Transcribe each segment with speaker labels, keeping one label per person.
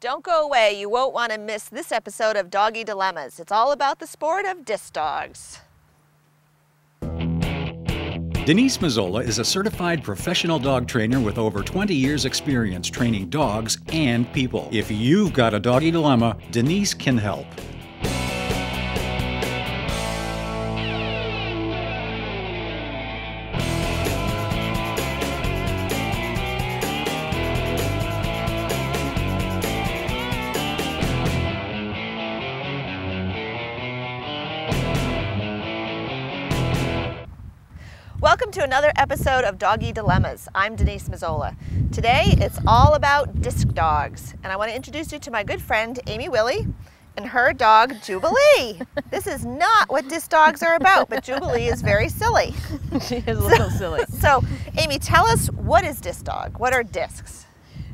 Speaker 1: Don't go away. You won't want to miss this episode of Doggy Dilemmas. It's all about the sport of disc dogs.
Speaker 2: Denise Mazzola is a certified professional dog trainer with over 20 years experience training dogs and people. If you've got a doggy dilemma, Denise can help.
Speaker 1: Welcome to another episode of Doggy Dilemmas. I'm Denise Mazzola. Today it's all about disc dogs, and I want to introduce you to my good friend Amy Willie and her dog Jubilee. This is not what disc dogs are about, but Jubilee is very silly.
Speaker 3: She is a little silly.
Speaker 1: So Amy, tell us, what is disc dog? What are discs?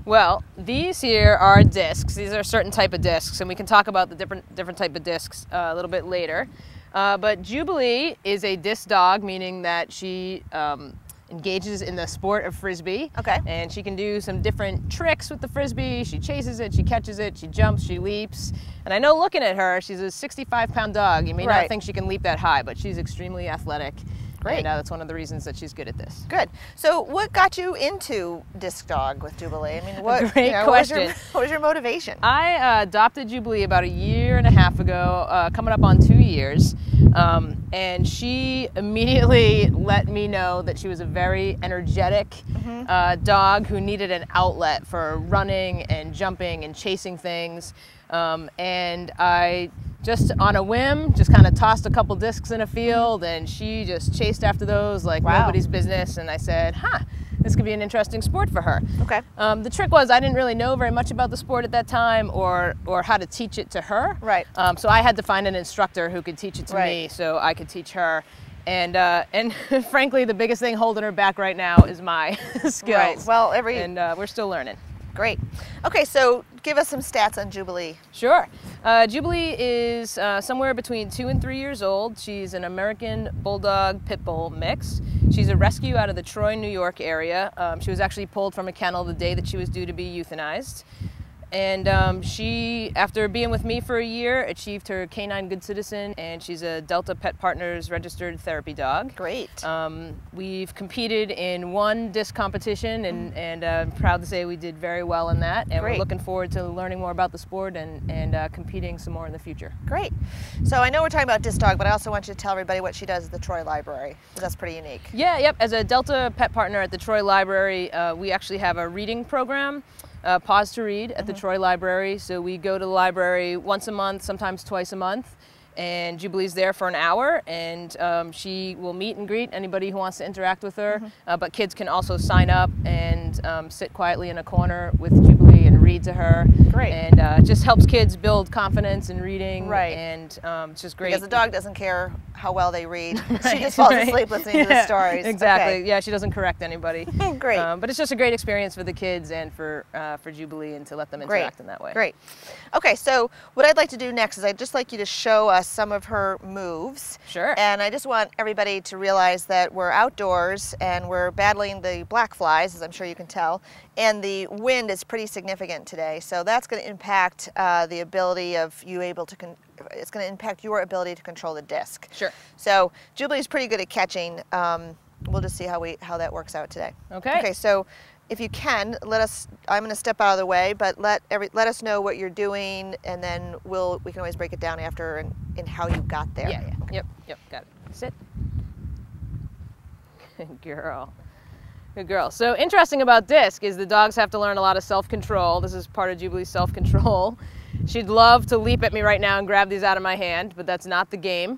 Speaker 3: Well, these here are discs. These are a certain type of discs, and we can talk about the different type of discs a little bit later. But Jubilee is a disc dog, meaning that she engages in the sport of frisbee.
Speaker 1: Okay.
Speaker 3: And she can do some different tricks with the frisbee. She chases it, she catches it, she jumps, she leaps. And I know looking at her, she's a 65-pound dog. You may not think she can leap that high, but she's extremely athletic.
Speaker 1: Great.
Speaker 3: And that's one of the reasons that she's good at this.
Speaker 1: Good. So what got you into disc dog with Jubilee? I mean, what,
Speaker 3: Great question.
Speaker 1: What was your motivation?
Speaker 3: I adopted Jubilee about 1.5 years ago, coming up on 2 years. And she immediately let me know that she was a very energetic dog who needed an outlet for running and jumping and chasing things. And I just on a whim, just kind of tossed a couple discs in a field, and she just chased after those like nobody's business. And I said, this could be an interesting sport for her.
Speaker 1: Okay.
Speaker 3: The trick was I didn't really know very much about the sport at that time, or how to teach it to her.
Speaker 1: Right.
Speaker 3: So I had to find an instructor who could teach it to me, so I could teach her. And frankly, the biggest thing holding her back right now is my skills.
Speaker 1: Right. Well,
Speaker 3: we're still learning.
Speaker 1: Great. Okay, so give us some stats on Jubilee.
Speaker 3: Sure. Jubilee is somewhere between 2 and 3 years old. She's an American Bulldog Pit Bull mix. She's a rescue out of the Troy, New York area. She was actually pulled from a kennel the day that she was due to be euthanized. And she, after being with me for 1 year, achieved her Canine Good Citizen, and she's a Delta Pet Partners registered therapy dog.
Speaker 1: Great.
Speaker 3: We've competed in one disc competition, and I'm proud to say we did very well in that. And we're looking forward to learning more about the sport and competing some more in the future.
Speaker 1: Great. So I know we're talking about disc dog, but I also want you to tell everybody what she does at the Troy Library, because that's pretty unique.
Speaker 3: Yeah, yep. As a Delta Pet Partner at the Troy Library, we actually have a reading program. Pause to Read at the Troy Library. So we go to the library once a month, sometimes twice a month, and Jubilee's there for an hour, and she will meet and greet anybody who wants to interact with her. But kids can also sign up and sit quietly in a corner with Jubilee and read to her.
Speaker 1: Great.
Speaker 3: And it just helps kids build confidence in reading.
Speaker 1: Right.
Speaker 3: And it's just great.
Speaker 1: Because the dog doesn't care how well they read. She just falls asleep listening to the stories.
Speaker 3: Exactly.
Speaker 1: Okay.
Speaker 3: Yeah, she doesn't correct anybody.
Speaker 1: Great.
Speaker 3: But it's just a great experience for the kids and for Jubilee, and to let them interact in that way.
Speaker 1: Great. Okay, so what I'd like to do next is I'd just like you to show us some of her moves.
Speaker 3: Sure.
Speaker 1: And I just want everybody to realize that we're outdoors and we're battling the black flies, as I'm sure you can tell, and the wind is pretty significant today. So that's going to impact the ability of you it's going to impact your ability to control the disc.
Speaker 3: Sure.
Speaker 1: So Jubilee's pretty good at catching. We'll just see how that works out today.
Speaker 3: Okay.
Speaker 1: Okay, so if you can, I'm going to step out of the way, but let us know what you're doing, and then we can always break it down after and how you got there.
Speaker 3: Yeah. Yep, got it. Sit. Good girl. Good girl. So interesting about disc is the dogs have to learn a lot of self-control. This is part of Jubilee's self-control. She'd love to leap at me right now and grab these out of my hand, but that's not the game.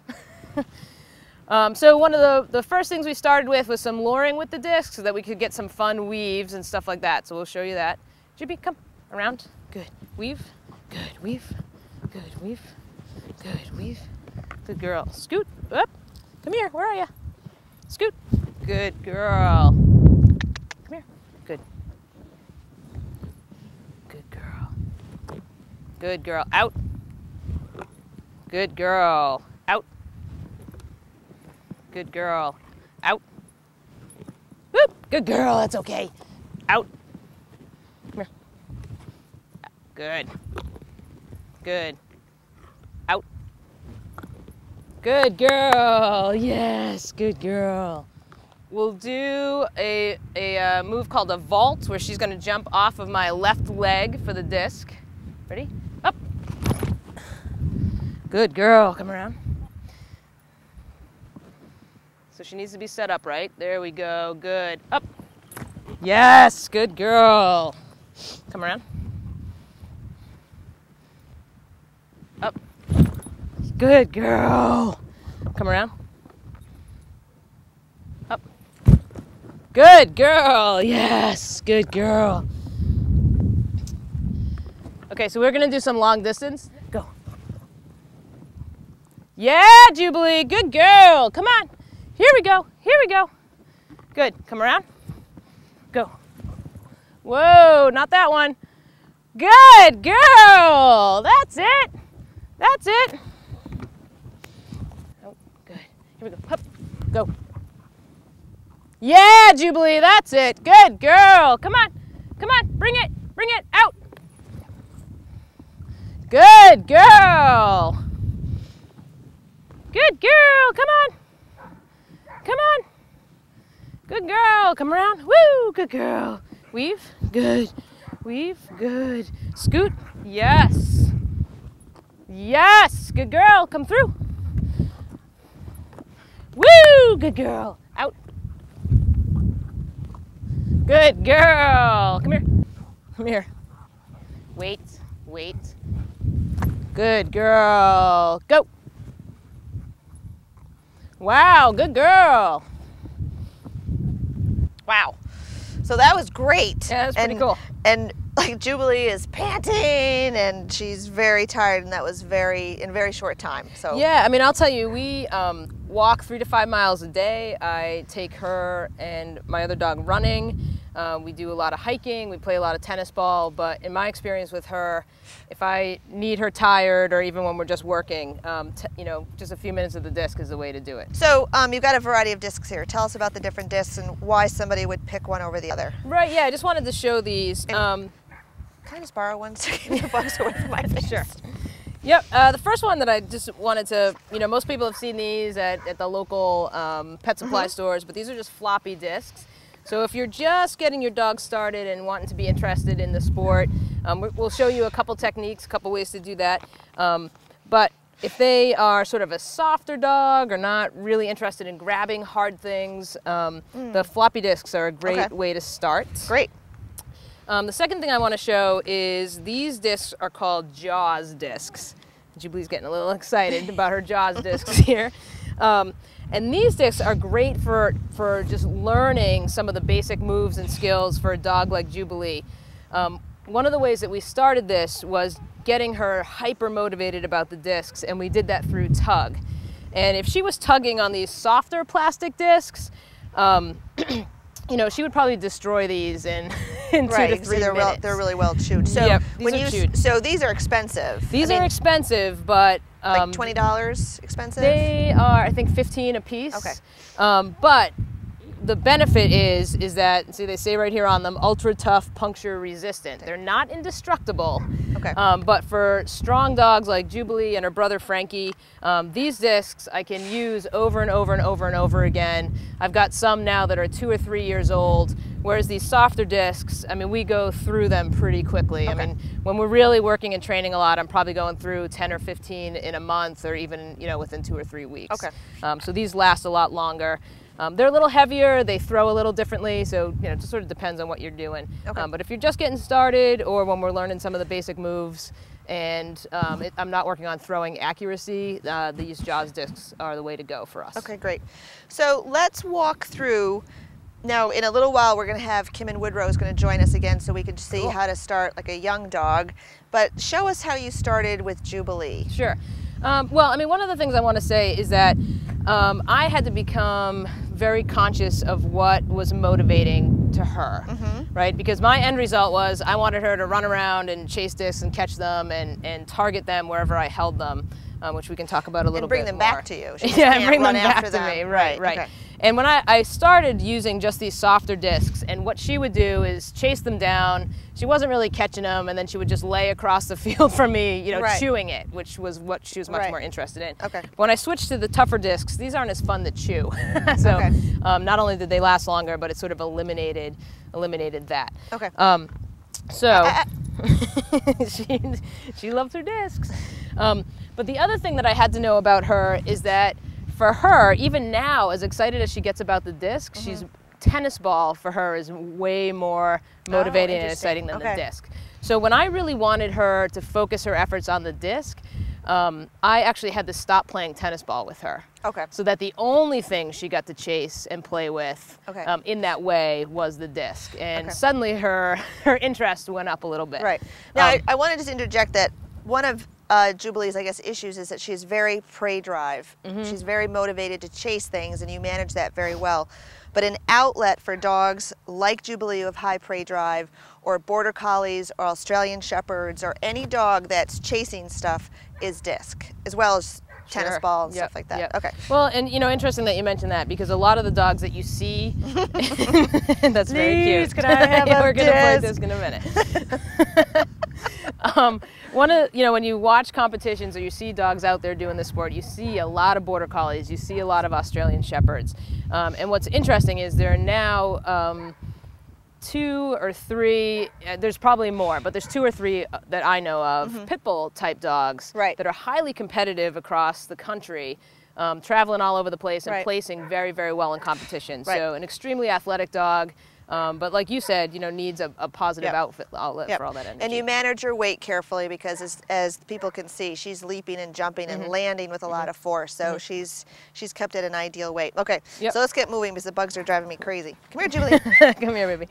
Speaker 3: So one of the first things we started with was some luring with the disc so that we could get some fun weaves and stuff like that. So we'll show you that. Jubi, come around. Good. Weave. Good. Weave. Good. Weave. Good. Weave. Good girl. Scoot. Up. Come here. Where are you? Scoot. Good girl. Come here. Good. Good girl. Good girl. Out. Good girl. Out. Good girl. Out. Whoop. Good girl. That's okay. Out. Come here. Good. Good. Out. Good girl. Yes, good girl. We'll do a move called a vault, where she's going to jump off of my left leg for the disc. Ready? Up. Good girl. Come around. So she needs to be set up right. There we go. Good. Up. Yes, good girl. Come around. Up. Good girl. Come around. Up. Good girl. Yes, good girl. Okay, so we're gonna do some long distance. Go. Yeah, Jubilee, good girl. Come on. Here we go. Here we go. Good. Come around. Go. Whoa, not that one. Good girl. That's it. That's it. Oh, good. Here we go. Hup. Go. Yeah, Jubilee, that's it. Good girl. Come on. Come on. Bring it. Bring it out. Good girl. Good girl. Come on. Come on. Good girl. Come around. Woo. Good girl. Weave. Good. Weave. Good. Scoot. Yes. Yes. Good girl. Come through. Woo. Good girl. Out. Good girl. Come here. Come here. Wait. Wait. Good girl. Go. Wow. Good girl.
Speaker 1: Wow. So that was great.
Speaker 3: Yeah, that's pretty cool.
Speaker 1: And like Jubilee is panting and she's very tired, and that was in very short time. So
Speaker 3: yeah, I mean, I'll tell you, we walk 3 to 5 miles a day. I take her and my other dog running. We do a lot of hiking. We play a lot of tennis ball. But in my experience with her, if I need her tired, or even when we're just working, you know, just a few minutes of the disc is the way to do it.
Speaker 1: So you've got a variety of discs here. Tell us about the different discs and why somebody would pick one over the other.
Speaker 3: Right. Yeah. I just wanted to show these.
Speaker 1: Can I just borrow one to keep the bugs away from my face?
Speaker 3: Sure. Yep. The first one that I just wanted to, you know, most people have seen these at the local pet supply stores, but these are just floppy discs. So if you're just getting your dog started and wanting to be interested in the sport, we'll show you a couple techniques, a couple ways to do that. But if they are sort of a softer dog or not really interested in grabbing hard things, the floppy discs are a great way to start.
Speaker 1: Great.
Speaker 3: The second thing I want to show is these discs are called JAWS discs. Jubilee's getting a little excited about her JAWS discs here. And these discs are great for just learning some of the basic moves and skills for a dog like Jubilee. One of the ways that we started this was getting her hyper motivated about the discs, and we did that through tug. And if she was tugging on these softer plastic discs, you know, she would probably destroy these in 2 to 3 minutes.
Speaker 1: They're really well chewed. So
Speaker 3: yep, so
Speaker 1: these are expensive.
Speaker 3: These are expensive, but
Speaker 1: like $20 expensive?
Speaker 3: They are, I think, $15 a piece.
Speaker 1: Okay.
Speaker 3: But the benefit is that, see, they say right here on them, ultra tough, puncture resistant. They're not indestructible.
Speaker 1: Okay.
Speaker 3: But for strong dogs like Jubilee and her brother Frankie, these discs I can use over and over and over and over again. I've got some now that are 2 or 3 years old, whereas these softer discs, I mean, we go through them pretty quickly.
Speaker 1: Okay.
Speaker 3: I mean, when we're really working and training a lot, I'm probably going through 10 or 15 in a month, or even, you know, within 2 or 3 weeks.
Speaker 1: Okay.
Speaker 3: So these last a lot longer. They're a little heavier, they throw a little differently, so, you know, it just sort of depends on what you're doing.
Speaker 1: Okay.
Speaker 3: But if you're just getting started, or when we're learning some of the basic moves, and I'm not working on throwing accuracy, these JAWS discs are the way to go for us.
Speaker 1: Okay, great. So let's walk through. Now, in a little while, we're going to have Kim and Woodrow is going to join us again, so we can see how to start like a young dog. But show us how you started with Jubilee.
Speaker 3: Sure. Well, I mean, one of the things I want to say is that I had to become very conscious of what was motivating to her, right? Because my end result was I wanted her to run around and chase discs and catch them and target them wherever I held them, which we can talk about a little bit more.
Speaker 1: And bring them back to you. She
Speaker 3: Yeah, bring them back
Speaker 1: after
Speaker 3: to me, right.
Speaker 1: Okay.
Speaker 3: And when I started using just these softer discs, and what she would do is chase them down. She wasn't really catching them, and then she would just lay across the field from me, you know, chewing it, which was what she was much more interested in.
Speaker 1: Okay.
Speaker 3: But when I switched to the tougher discs, these aren't as fun to chew. So not only did they last longer, but it sort of eliminated that.
Speaker 1: Okay.
Speaker 3: So she loves her discs. But the other thing that I had to know about her is that for her, even now, as excited as she gets about the disc, she's tennis ball for her is way more motivating and exciting than the disc. So when I really wanted her to focus her efforts on the disc, I actually had to stop playing tennis ball with her.
Speaker 1: Okay.
Speaker 3: So that the only thing she got to chase and play with in that way was the disc. And suddenly her interest went up a little bit.
Speaker 1: Right. Now, I want to just interject that one of Jubilee's, I guess, issues is that she's very prey drive. She's very motivated to chase things, and you manage that very well. But an outlet for dogs like Jubilee who have high prey drive, or Border Collies, or Australian Shepherds, or any dog that's chasing stuff is disc, as well as tennis ball and stuff like that. Okay.
Speaker 3: Well, and you know, interesting that you mentioned that, because a lot of the dogs that you see, that's very cute.
Speaker 1: Can I have a
Speaker 3: We're going to play disc in a minute. When you watch competitions or you see dogs out there doing the sport, you see a lot of Border Collies, you see a lot of Australian Shepherds. And what's interesting is there are now 2 or 3, there's probably more, but there's 2 or 3 that I know of, pit bull type dogs that are highly competitive across the country, traveling all over the place and placing very, very well in competition. So an extremely athletic dog. But like you said, you know, needs a positive outlet for all that energy.
Speaker 1: And you manage your weight carefully, because as people can see, she's leaping and jumping and landing with a lot of force. So she's kept at an ideal weight. Okay, so let's get moving because the bugs are driving me crazy. Come here, Jubilee.
Speaker 3: Come here, baby.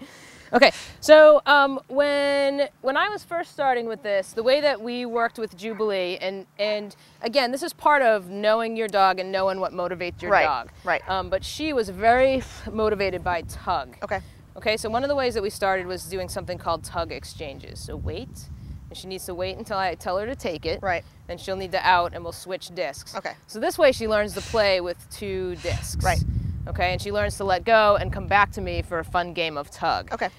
Speaker 3: Okay, so when I was first starting with this, the way that we worked with Jubilee, and again, this is part of knowing your dog and knowing what motivates your dog.
Speaker 1: Right.
Speaker 3: But she was very motivated by tug.
Speaker 1: Okay.
Speaker 3: Okay, so one of the ways that we started was doing something called tug exchanges. So wait, and she needs to wait until I tell her to take it.
Speaker 1: Right.
Speaker 3: Then she'll need to out, and we'll switch discs.
Speaker 1: Okay.
Speaker 3: So this way she learns to play with 2 discs.
Speaker 1: Right.
Speaker 3: Okay, and she learns to let go and come back to me for a fun game of tug.
Speaker 1: Okay.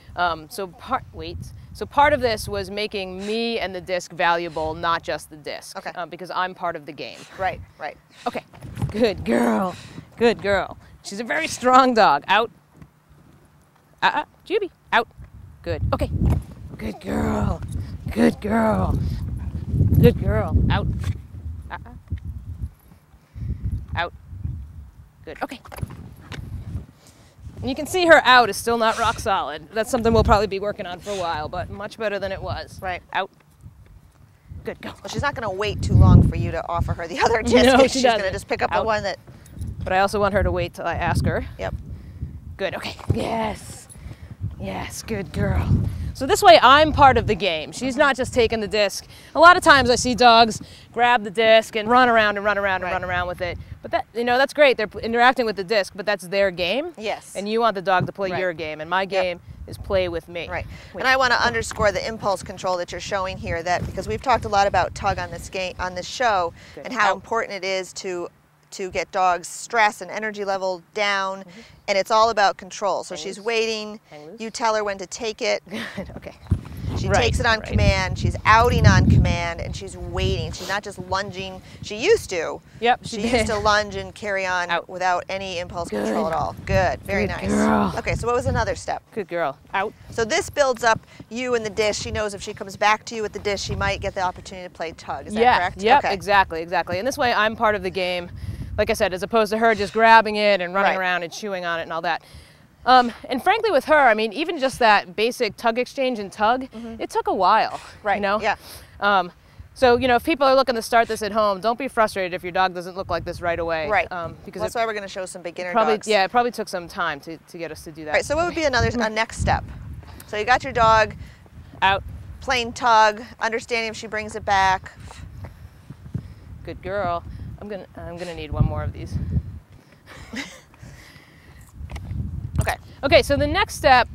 Speaker 3: So part of this was making me and the disc valuable, not just the disc.
Speaker 1: Okay.
Speaker 3: Because I'm part of the game.
Speaker 1: Right.
Speaker 3: Okay. Good girl. Good girl. She's a very strong dog. Out. Juby, out. Good. Okay. Good girl. Good girl. Good girl. Out. Out. Good. Okay. And you can see her out is still not rock solid. That's something we'll probably be working on for a while, but much better than it was.
Speaker 1: Right.
Speaker 3: Out. Good. Go.
Speaker 1: Well, she's not going to wait too long for you to offer her the other disc.
Speaker 3: No,
Speaker 1: she's going to just pick up the one that...
Speaker 3: But I also want her to wait till I ask her.
Speaker 1: Yep.
Speaker 3: Good. Okay. Yes. Yes, good girl. So this way I'm part of the game. She's not just taking the disc. A lot of times I see dogs grab the disc and run around and run around and run around with it. But that, you know, that's great. They're interacting with the disc, but that's their game.
Speaker 1: Yes.
Speaker 3: And you want the dog to play your game, and my game is play with me.
Speaker 1: Right. And I want to underscore the impulse control that you're showing here, that because we've talked a lot about tug on this show, and how important it is to get dogs' stress and energy level down, and it's all about control. So she's waiting, you tell her when to take it.
Speaker 3: Good, okay.
Speaker 1: She takes it on command, she's outing on command, and she's waiting. She's not just lunging. She used to.
Speaker 3: Yep,
Speaker 1: she used to lunge and carry on without any impulse control at all. Good, very nice.
Speaker 3: Girl.
Speaker 1: Okay, so what was another step?
Speaker 3: Good girl. Out.
Speaker 1: So this builds up you and the dish. She knows if she comes back to you with the dish, she might get the opportunity to play tug. Is that correct?
Speaker 3: Yeah, exactly. And this way I'm part of the game. Like I said, as opposed to her just grabbing it and running around and chewing on it and all that. And frankly with her, I mean, even just that basic tug exchange and tug, it took a while, you know?
Speaker 1: Yeah.
Speaker 3: So, you know, if people are looking to start this at home, don't be frustrated if your dog doesn't look like this right away.
Speaker 1: Right.
Speaker 3: Because
Speaker 1: that's why we're going to show some beginner dogs.
Speaker 3: Yeah, it probably took some time to get us to do that.
Speaker 1: Right, so what would be a next step? So you got your dog
Speaker 3: out,
Speaker 1: playing tug, understanding if she brings it back.
Speaker 3: Good girl. I'm gonna need one more of these.
Speaker 1: Okay.
Speaker 3: Okay, so the next step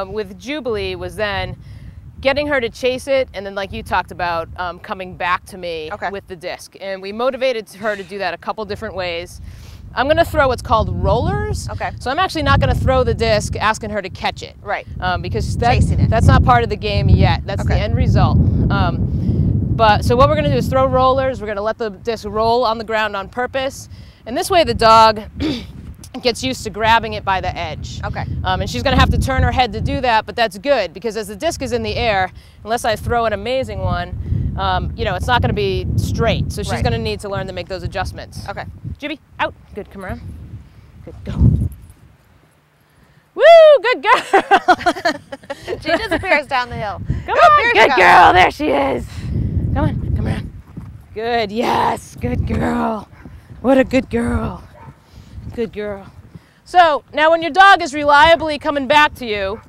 Speaker 3: with Jubilee was then getting her to chase it, and then like you talked about, coming back to me with the disc. And we motivated her to do that a couple different ways. I'm going to throw what's called rollers.
Speaker 1: Okay.
Speaker 3: So I'm actually not going to throw the disc asking her to catch it.
Speaker 1: Right.
Speaker 3: Because
Speaker 1: Chasing it.
Speaker 3: that's not part of the game yet. That's the end result. So what we're going to do is throw rollers. We're going to let the disc roll on the ground on purpose. And this way the dog gets used to grabbing it by the edge.
Speaker 1: Okay.
Speaker 3: And she's going to have to turn her head to do that, but that's good because as the disc is in the air, unless I throw an amazing one, you know, it's not going to be straight. So she's going to need to learn to make those adjustments.
Speaker 1: Okay.
Speaker 3: Juby, out. Good, come around. Good, go. Woo, good girl.
Speaker 1: She disappears down the hill.
Speaker 3: Come on, good girl. There she is. Come on, come around. Good, yes, good girl. What a good girl. Good girl. So now when your dog is reliably coming back to you,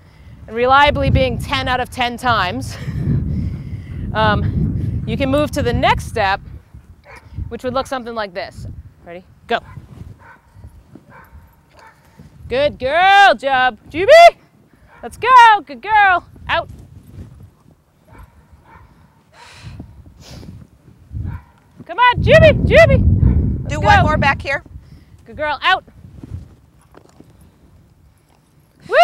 Speaker 3: and reliably being 10 out of 10 times, you can move to the next step, which would look something like this. Ready? Go. Good girl, Juby. Let's go. Good girl. Out. Come on, Juby.
Speaker 1: Do one more back here.
Speaker 3: Good girl. Out. Woo!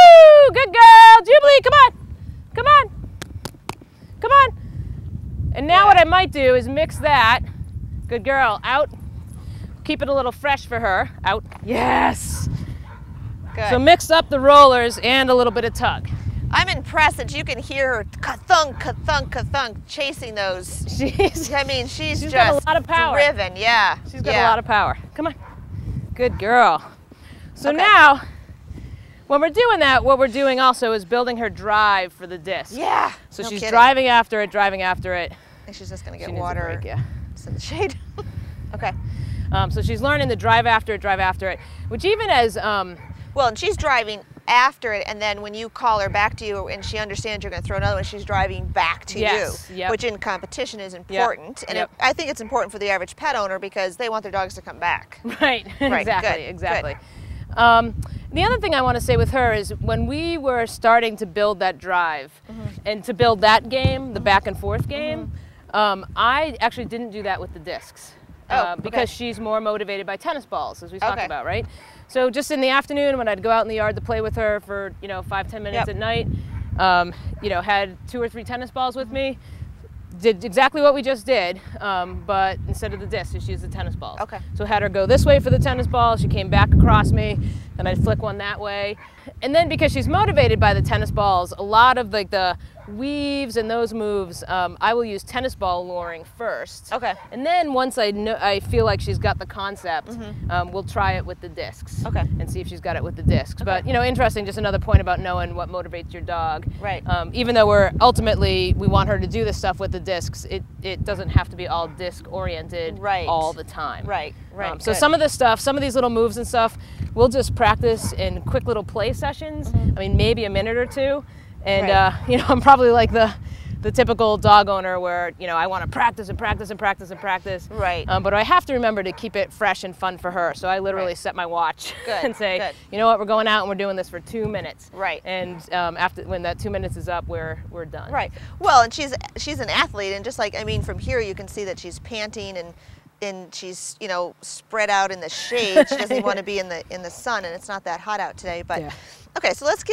Speaker 3: Good girl. Jubilee, come on. Come on. Come on. And now what I might do is mix that. Good girl. Out. Keep it a little fresh for her. Out. Yes.
Speaker 1: Good.
Speaker 3: So mix up the rollers and a little bit of tug.
Speaker 1: I'm impressed that you can hear her ka-thunk, ka-thunk, ka-thunk chasing those. She's just
Speaker 3: got a lot of power.
Speaker 1: Driven, yeah.
Speaker 3: She's got a lot of power. Come on. Good girl. So now, when we're doing that, what we're doing also is building her drive for the disc.
Speaker 1: Yeah.
Speaker 3: So she's driving after it, driving after it.
Speaker 1: And she's just going to
Speaker 3: She
Speaker 1: get
Speaker 3: needs a
Speaker 1: water.
Speaker 3: break, yeah.
Speaker 1: Just in the shade. Okay.
Speaker 3: So she's learning to drive after it, which even as...
Speaker 1: well, and she's driving after it, and then when you call her back to you and she understands you're going to throw another one, she's driving back to you, which in competition is important. And I think it's important for the average pet owner because they want their dogs to come back.
Speaker 3: Right, exactly. The other thing I want to say with her is when we were starting to build that drive and to build that game, the back and forth game, I actually didn't do that with the discs. Because she's more motivated by tennis balls, as we talked about, right? So just in the afternoon when I'd go out in the yard to play with her for, 5-10 minutes at night, had 2 or 3 tennis balls with me, did exactly what we just did, but instead of the disc, she used the tennis balls. Okay. So had her go this way for the tennis ball, she came back across me, and I'd flick one that way. And then because she's motivated by the tennis balls, a lot of like the weaves and those moves, I will use tennis ball luring first. Okay. And then once I feel like she's got the concept, we'll try it with the discs. Okay. And see if she's got it with the discs. Okay. But interesting, just another point about knowing what motivates your dog. Right. Even though we want her to do this stuff with the discs, it doesn't have to be all disc oriented all the time. Right. Right. So some of this stuff, some of these little moves and stuff, we'll just practice in quick little play sessions. I mean, maybe a minute or two. And, I'm probably like the typical dog owner where, I want to practice and practice and practice and practice. Right. But I have to remember to keep it fresh and fun for her. So I literally set my watch and say, you know what, we're going out and we're doing this for 2 minutes. Right. And when that 2 minutes is up, we're done. Right.
Speaker 1: Well, and she's an athlete. And just like, from here you can see that she's panting and she's spread out in the shade. She doesn't want to be in the sun, and it's not that hot out today. But okay, so let's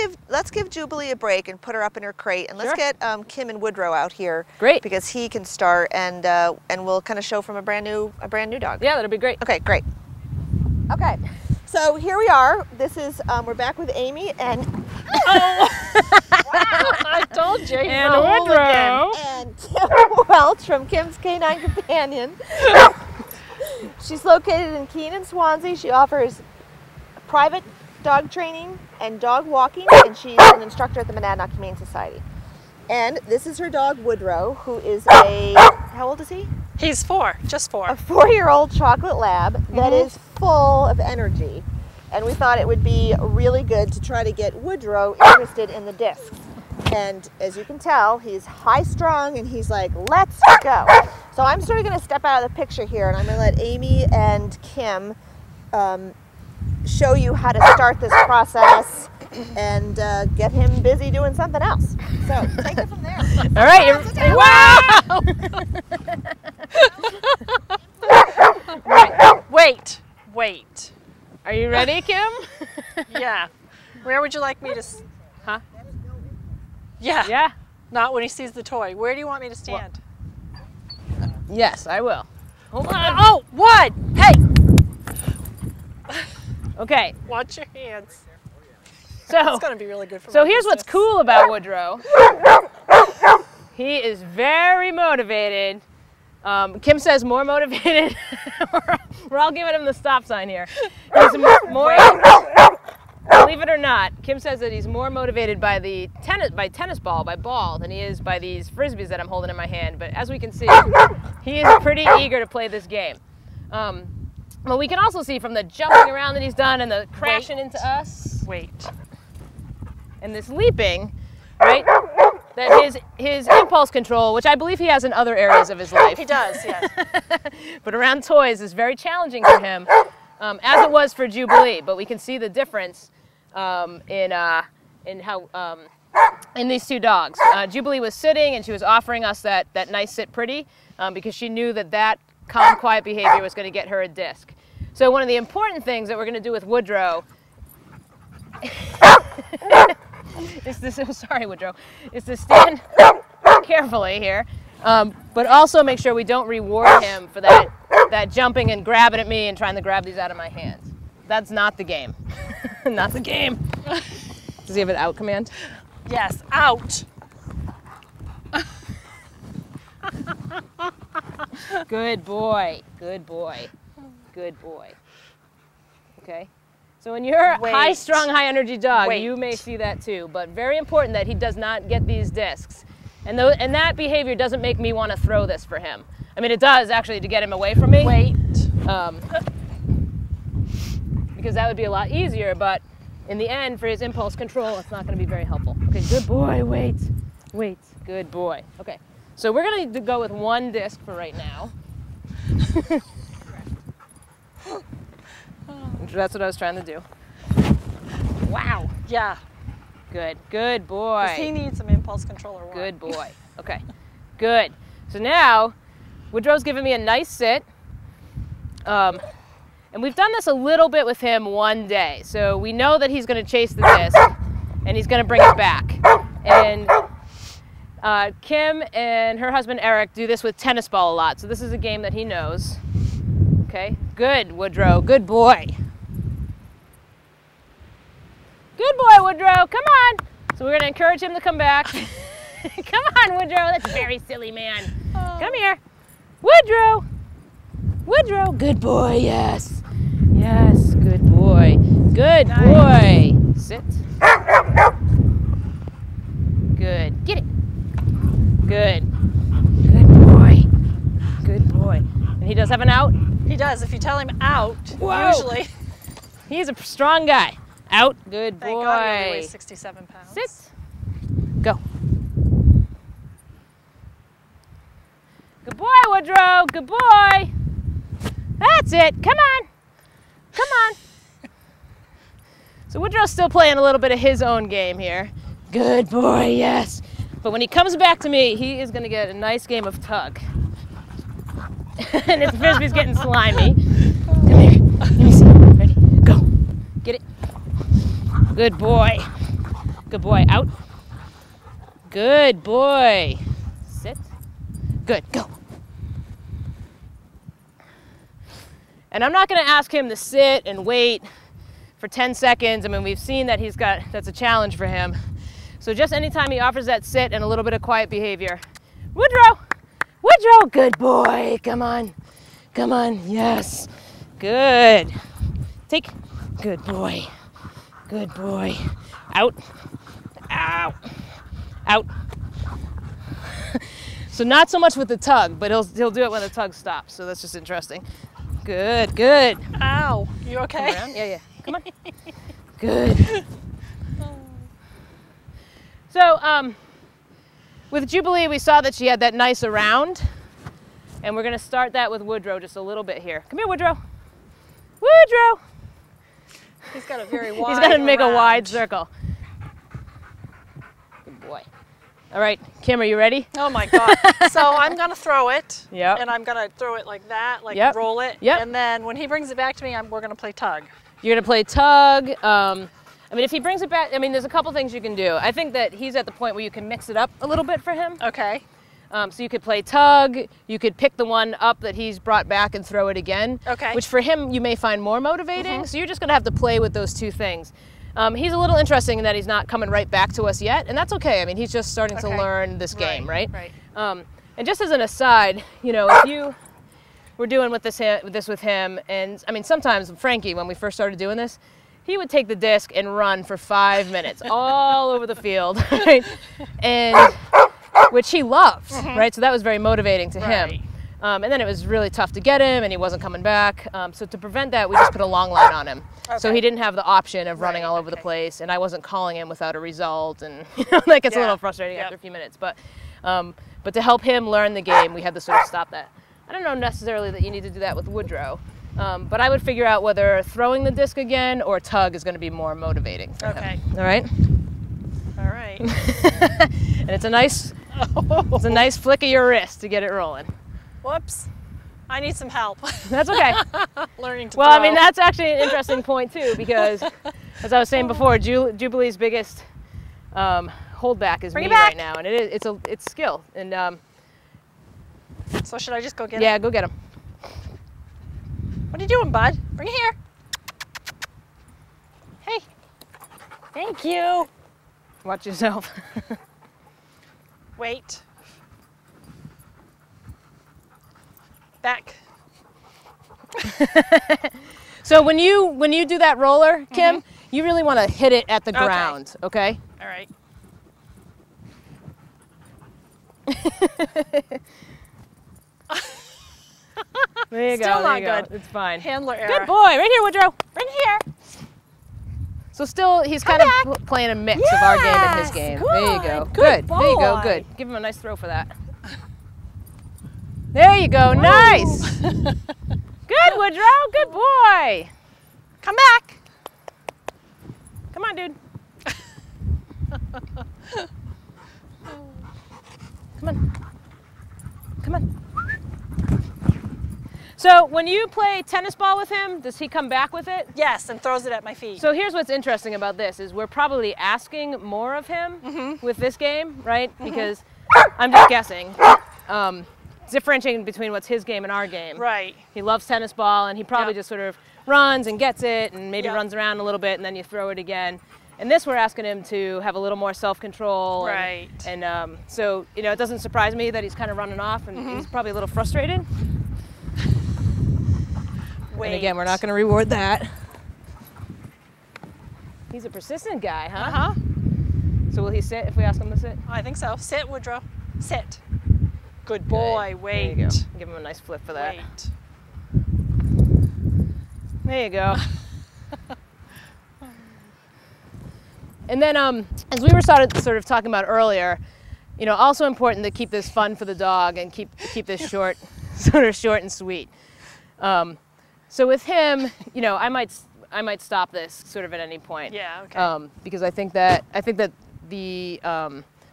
Speaker 1: give Jubilee a break and put her up in her crate, and let's get Kim and Woodrow out here. Great, because he can start, and we'll kind of show from a brand new dog.
Speaker 3: Yeah, that'll be great.
Speaker 1: Okay, great. Okay, so here we are. This is we're back with Amy and.
Speaker 3: Wow, I told you. And Woodrow.
Speaker 1: And Kim Welch from Kim's Canine Companion. She's located in Keene and Swansea. She offers private dog training and dog walking, and she's an instructor at the Monadnock Humane Society. And this is her dog, Woodrow, who is how old is he?
Speaker 4: He's 4, just 4.
Speaker 1: A 4-year-old chocolate lab that is full of energy. And we thought it would be really good to try to get Woodrow interested in the discs. And as you can tell, he's high-strung and he's like, let's go. So I'm sort of going to step out of the picture here, and I'm going to let Amy and Kim show you how to start this process and get him busy doing something else. So take it from there.
Speaker 3: All right. Wow!
Speaker 4: Wait.
Speaker 3: Are you ready, Kim?
Speaker 4: Yeah. Where would you like me to? Huh? Yeah.
Speaker 3: Yeah.
Speaker 4: Not when he sees the toy. Where do you want me to stand?
Speaker 3: Yes, I will. Hold on.
Speaker 4: Oh, what? Hey.
Speaker 3: Okay.
Speaker 4: Watch your hands.
Speaker 3: So
Speaker 4: It's going to be really good for
Speaker 3: So
Speaker 4: my
Speaker 3: here's what's
Speaker 4: business.
Speaker 3: cool about Woodrow. He is very motivated. Kim says more motivated. We're all giving him the stop sign here. He's more. Believe it or not, Kim says that he's more motivated by ball than he is by these frisbees that I'm holding in my hand. But as we can see, he is pretty eager to play this game. But we can also see from the jumping around that he's done and the crashing into us.
Speaker 4: Wait.
Speaker 3: And this leaping, right? That his impulse control, which I believe he has in other areas of his life.
Speaker 4: He does, yes.
Speaker 3: But around toys is very challenging for him, as it was for Jubilee. But we can see the difference in these two dogs. Jubilee was sitting and she was offering us that nice sit pretty because she knew that calm, quiet behavior was going to get her a disc. So one of the important things that we're going to do with Woodrow is to stand carefully here, but also make sure we don't reward him for that jumping and grabbing at me and trying to grab these out of my hands. That's not the game. Not the game. Does he have an out command?
Speaker 4: Yes, out.
Speaker 3: Good boy. Good boy. Good boy. Okay. So when you're a high-strung, high-energy dog, you may see that too. But very important that he does not get these discs. And that behavior doesn't make me want to throw this for him. I mean, it does actually to get him away from me.
Speaker 4: Wait.
Speaker 3: Because that would be a lot easier, but in the end, for his impulse control, it's not going to be very helpful. Okay, good boy, wait. Good boy. Okay, so we're going to go with one disc for right now. That's what I was trying to do. Wow.
Speaker 4: Yeah.
Speaker 3: Good boy.
Speaker 4: Does he need some impulse control or what?
Speaker 3: Good boy. Okay, good. So now, Woodrow's giving me a nice sit. And we've done this a little bit with him one day. So we know that he's going to chase the disc and he's going to bring it back. And Kim and her husband Eric do this with tennis ball a lot. So this is a game that he knows. Okay, good, Woodrow. Good boy. Good boy, Woodrow. Come on. So we're going to encourage him to come back. Come on, Woodrow. That's very silly, man. Come here. Woodrow. Woodrow. Good boy, yes. Yes, good boy. Good boy. Sit. Good. Get it. Good. Good boy. Good boy. And he does have an out?
Speaker 4: He does. If you tell him out,
Speaker 3: Whoa.
Speaker 4: usually.
Speaker 3: He's a strong guy. Out. Good boy.
Speaker 4: Thank God he only weighs 67 pounds.
Speaker 3: Sit. Go. Good boy, Woodrow. Good boy. That's it. Come on. Come on. So Woodrow's still playing a little bit of his own game here. Good boy, yes. But when he comes back to me, he is going to get a nice game of tug. And his frisbee's getting slimy. Come here. Let me see. Ready? Go. Get it. Good boy. Good boy. Out. Good boy. Sit. Good. Go. And I'm not going to ask him to sit and wait for 10 seconds. I mean, we've seen that that's a challenge for him. So just anytime he offers that sit and a little bit of quiet behavior. Woodrow! Woodrow! Good boy! Come on. Come on. Yes. Good. Take. Good boy. Good boy. Out. Out. Out. So not so much with the tug, but he'll do it when the tug stops. So that's just interesting. Good, good.
Speaker 4: Ow. You okay?
Speaker 3: Yeah. Come on. Good. So, with Jubilee, we saw that she had that nice around. And we're going to start that with Woodrow just a little bit here. Come here, Woodrow. Woodrow!
Speaker 4: He's got a very wide
Speaker 3: He's got to make
Speaker 4: around.
Speaker 3: a wide circle. All right, Kim, are you ready?
Speaker 4: Oh my God. So I'm gonna throw it.
Speaker 3: Yep.
Speaker 4: And I'm gonna throw it like that, like
Speaker 3: Yep.
Speaker 4: roll it.
Speaker 3: Yep.
Speaker 4: And then when he brings it back to me, we're gonna play tug.
Speaker 3: You're gonna play tug. I mean, if he brings it back, I mean, there's a couple things you can do. I think that he's at the point where you can mix it up a little bit for him.
Speaker 4: Okay.
Speaker 3: So you could play tug, you could pick the one up that he's brought back and throw it again.
Speaker 4: Okay.
Speaker 3: Which for him you may find more motivating, so you're just gonna have to play with those two things. He's a little interesting in that he's not coming right back to us yet, and that's okay. I mean, he's just starting to learn this game, right?
Speaker 4: Right.
Speaker 3: And just as an aside, you know, if you were doing with this with him, and I mean, sometimes Frankie, when we first started doing this, he would take the disc and run for 5 minutes all over the field, right? And which he loves, right? So that was very motivating to him. And then it was really tough to get him, and he wasn't coming back. So to prevent that, we just put a long line on him. So he didn't have the option of running all over the place, and I wasn't calling him without a result, and you know, like it's a little frustrating after a few minutes. But to help him learn the game, we had to sort of stop that. I don't know necessarily that you need to do that with Woodrow, but I would figure out whether throwing the disc again or tug is going to be more motivating for him. All right.
Speaker 4: All right.
Speaker 3: And it's a nice flick of your wrist to get it rolling.
Speaker 4: Whoops. I need some help.
Speaker 3: That's okay.
Speaker 4: Learning to
Speaker 3: Well,
Speaker 4: throw.
Speaker 3: I mean, that's actually an interesting point too, because as I was saying before, Jubilee's biggest holdback is
Speaker 4: Bring
Speaker 3: me
Speaker 4: it back.
Speaker 3: right now, and it's skill. And
Speaker 4: So should I just go get
Speaker 3: yeah,
Speaker 4: it?
Speaker 3: go get him.
Speaker 4: What are you doing, bud? Bring it here. Hey. Thank you.
Speaker 3: Watch yourself.
Speaker 4: Wait. Back.
Speaker 3: So when you do that roller, Kim, you really want to hit it at the ground, okay?
Speaker 4: All right.
Speaker 3: There you go.
Speaker 4: Still
Speaker 3: there
Speaker 4: not
Speaker 3: you go.
Speaker 4: good.
Speaker 3: It's fine.
Speaker 4: Handler error.
Speaker 3: Good boy. Right here, Woodrow.
Speaker 4: Right here.
Speaker 3: So still, he's kind of playing a mix of our game and his game.
Speaker 4: Good.
Speaker 3: There you go.
Speaker 4: Good
Speaker 3: There you go.
Speaker 4: boy.
Speaker 3: Good. Give him a nice throw for that. There you go. Nice. Good, Woodrow. Good boy.
Speaker 4: Come back.
Speaker 3: Come on, dude. Come on. Come on. So when you play tennis ball with him, does he come back with it?
Speaker 4: Yes, and throws it at my feet.
Speaker 3: So here's what's interesting about this is we're probably asking more of him with this game, right? Because I'm just guessing, differentiating between what's his game and our game.
Speaker 4: Right.
Speaker 3: He loves tennis ball, and he probably just sort of runs and gets it and maybe
Speaker 4: Yep.
Speaker 3: runs around a little bit, and then you throw it again. And this we're asking him to have a little more self-control.
Speaker 4: Right.
Speaker 3: And so, you know, it doesn't surprise me that he's kind of running off, and he's probably a little frustrated.
Speaker 4: Wait.
Speaker 3: And again, we're not going to reward that. He's a persistent guy, huh?
Speaker 4: Uh-huh.
Speaker 3: So will he sit if we ask him to sit?
Speaker 4: I think so. Sit, Woodrow. Sit. Good boy.
Speaker 3: Good.
Speaker 4: Wait.
Speaker 3: There you go. Give him a nice flip for that.
Speaker 4: Wait.
Speaker 3: There you go. And then, as we were sort of talking about earlier, you know, also important to keep this fun for the dog and keep this short, sort of short and sweet. So with him, you know, I might stop this sort of at any point.
Speaker 4: Yeah. Okay.
Speaker 3: Because I think that the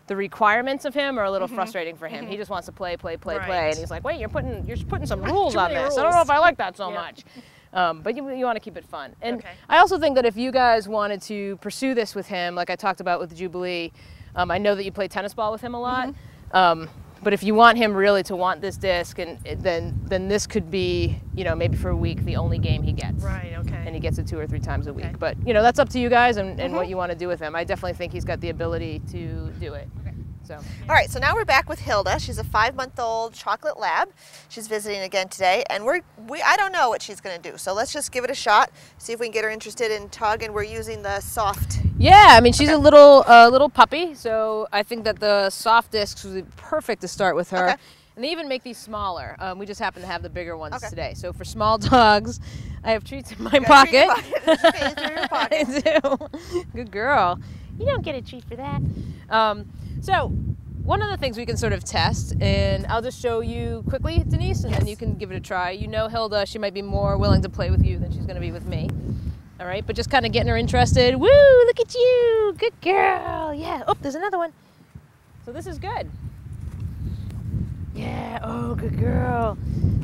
Speaker 3: requirements of him are a little frustrating for him. He just wants to play, and he's like, wait, you're putting some rules on
Speaker 4: many
Speaker 3: this. I don't know
Speaker 4: rules.
Speaker 3: if I like that so
Speaker 4: Yeah.
Speaker 3: much. But you want to keep it fun. And
Speaker 4: Okay.
Speaker 3: I also think that if you guys wanted to pursue this with him, like I talked about with Jubilee, I know that you play tennis ball with him a lot. But if you want him really to want this disc, and then this could be, you know, maybe for a week the only game he gets.
Speaker 4: Right. Okay.
Speaker 3: And he gets it 2 or 3 times a week.
Speaker 4: Okay.
Speaker 3: But you know, that's up to you guys and what you want to do with him. I definitely think he's got the ability to do it. So.
Speaker 1: All right, so now we're back with Hilda. She's a 5-month-old chocolate lab. She's visiting again today, and I don't know what she's going to do. So let's just give it a shot, see if we can get her interested in tug. And we're using the soft.
Speaker 3: Yeah, I mean, she's a little puppy, so I think that the soft discs would be perfect to start with her.
Speaker 1: Okay.
Speaker 3: And they even make these smaller. We just happen to have the bigger ones
Speaker 1: Okay.
Speaker 3: today. So for small dogs, I have treats in my
Speaker 1: You got a
Speaker 3: pocket.
Speaker 1: treat in your pocket. There's a treat in your pocket.
Speaker 3: I do. Good girl. You don't get a treat for that. So one of the things we can sort of test, and I'll just show you quickly, Denise, and then you can give it a try. You know Hilda, she might be more willing to play with you than she's going to be with me. All right, but just kind of getting her interested. Woo, look at you. Good girl. Yeah. Oh, there's another one. So this is good. Yeah, oh, good girl.